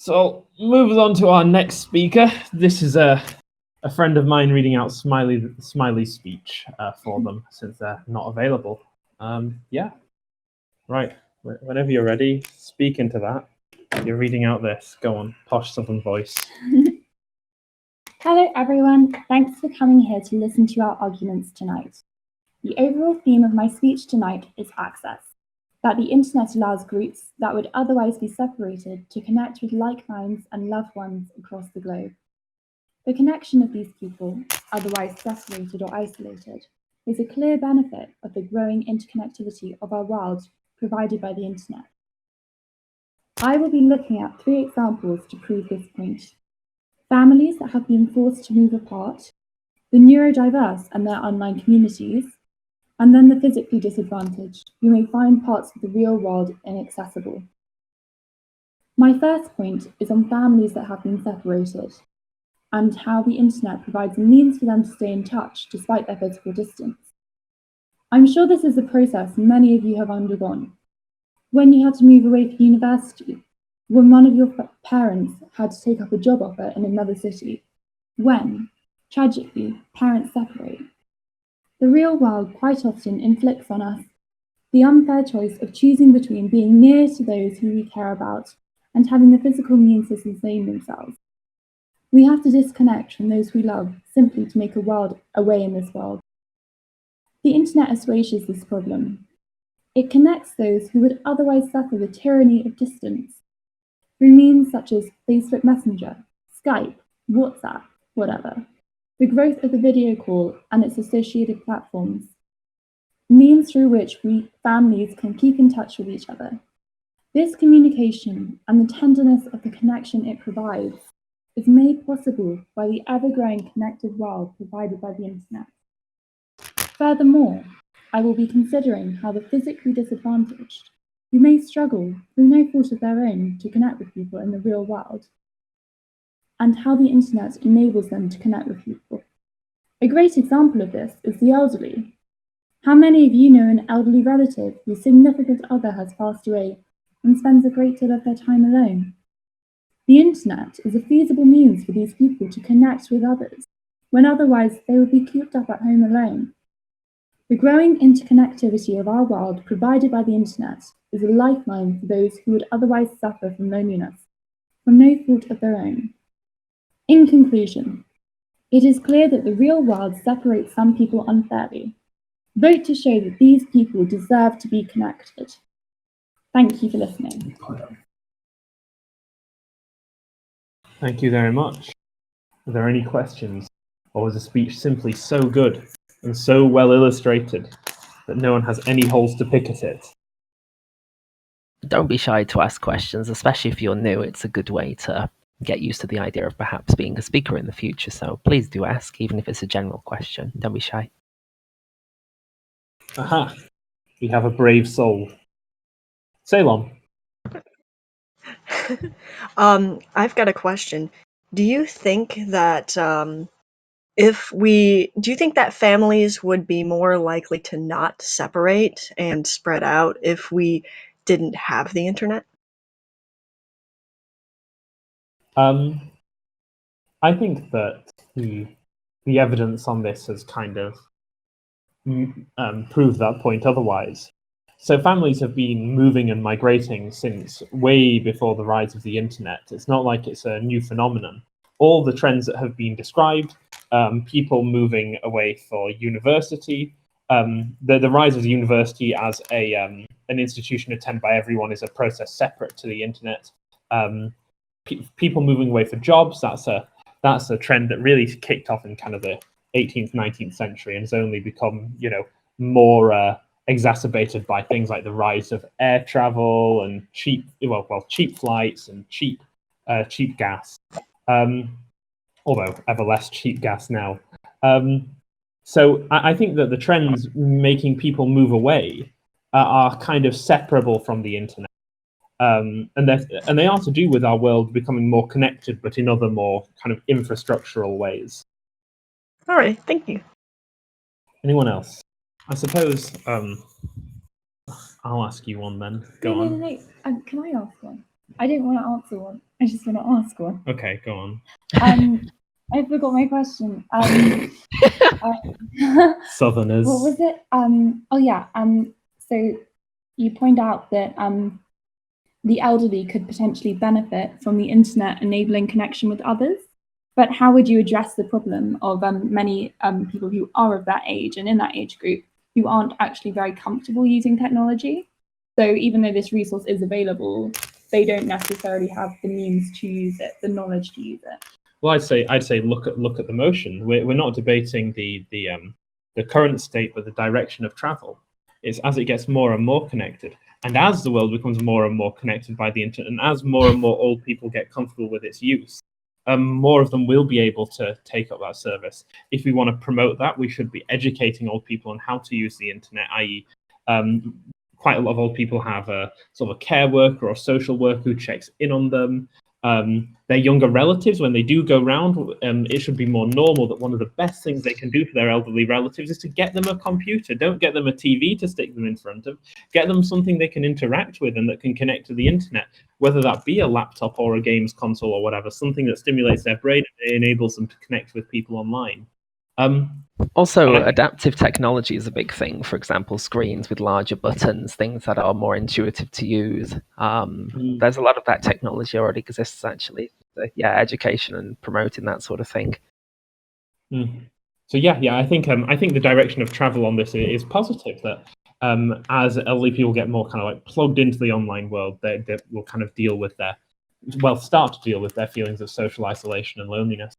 So moving on to our next speaker. This is a friend of mine reading out Smily's speech for them since they're not available. Yeah, right. Whenever you're ready, speak into that. You're reading out this. Go on, posh Southern voice. Hello everyone, thanks for coming here to listen to our arguments tonight. The overall theme of my speech tonight is access, that the internet allows groups that would otherwise be separated to connect with like minds and loved ones across the globe. The connection of these people, otherwise separated or isolated, is a clear benefit of the growing interconnectivity of our world provided by the internet. I will be looking at 3 examples to prove this point. Families that have been forced to move apart, the neurodiverse and their online communities, and then the physically disadvantaged, who may find parts of the real world inaccessible. My first point is on families that have been separated, and how the internet provides a means for them to stay in touch despite their physical distance. I'm sure this is a process many of you have undergone. When you had to move away for university, when one of your parents had to take up a job offer in another city, when, tragically, parents separate. The real world quite often inflicts on us the unfair choice of choosing between being near to those who we care about and having the physical means to sustain themselves. We have to disconnect from those we love simply to make a way in this world. The internet assuages this problem. It connects those who would otherwise suffer the tyranny of distance through means such as Facebook Messenger, Skype, WhatsApp, whatever, the growth of the video call and its associated platforms, means through which families can keep in touch with each other. This communication and the tenderness of the connection it provides is made possible by the ever-growing connected world provided by the internet. Furthermore, I will be considering how the physically disadvantaged, who may struggle through no fault of their own to connect with people in the real world, and how the internet enables them to connect with people. A great example of this is the elderly. How many of you know an elderly relative whose significant other has passed away and spends a great deal of their time alone? The internet is a feasible means for these people to connect with others, when otherwise they would be cooped up at home alone. The growing interconnectivity of our world provided by the internet is a lifeline for those who would otherwise suffer from loneliness, from no fault of their own. In conclusion, it is clear that the real world separates some people unfairly. Vote to show that these people deserve to be connected. Thank you for listening. Thank you very much. Are there any questions? Or was the speech simply so good and so well illustrated that no one has any holes to pick at it? Don't be shy to ask questions, especially if you're new. It's a good way to get used to the idea of perhaps being a speaker in the future. So please do ask, even if it's a general question. Don't be shy. Aha! We have a brave soul. Ceylon. I've got a question. Do you think that do you think that families would be more likely to not separate and spread out if we didn't have the internet? I think that the evidence on this has kind of proved that point otherwise. So families have been moving and migrating since way before the rise of the internet. It's not like it's a new phenomenon. All the trends that have been described, people moving away for university, the rise of the university as an institution attended by everyone is a process separate to the internet. People moving away for jobs, that's a trend that really kicked off in kind of the 18th, 19th century and has only become, more exacerbated by things like the rise of air travel and cheap flights and cheap gas, although ever less cheap gas now. So I think that the trends making people move away are kind of separable from the internet. And they are to do with our world becoming more connected, but in other more kind of infrastructural ways. All right, thank you. Anyone else? I suppose I'll ask you one then. Go on. No. Can I ask one? I don't want to answer one. I just want to ask one. Okay, go on. I forgot my question. Southerners. What was it? Oh yeah. So you point out that the elderly could potentially benefit from the internet enabling connection with others. But how would you address the problem of many people who are of that age and in that age group who aren't actually very comfortable using technology? So even though this resource is available, they don't necessarily have the means to use it, the knowledge to use it. Well, I'd say look at the motion. We're not debating the current state, but the direction of travel. It's as it gets more and more connected, and as the world becomes more and more connected by the internet, and as more and more old people get comfortable with its use, more of them will be able to take up that service. If we want to promote that, we should be educating old people on how to use the internet, i.e., quite a lot of old people have a sort of a care worker or social worker who checks in on them. Their younger relatives, when they do go round, it should be more normal that one of the best things they can do for their elderly relatives is to get them a computer. Don't get them a TV to stick them in front of. Get them something they can interact with and that can connect to the internet, whether that be a laptop or a games console or whatever, something that stimulates their brain and enables them to connect with people online. Also, adaptive technology is a big thing. For example, screens with larger buttons, things that are more intuitive to use. There's a lot of that technology already exists, actually. So, yeah, education and promoting that sort of thing. So I think the direction of travel on this is positive. That as elderly people get more kind of like plugged into the online world, they will kind of start to deal with their feelings of social isolation and loneliness.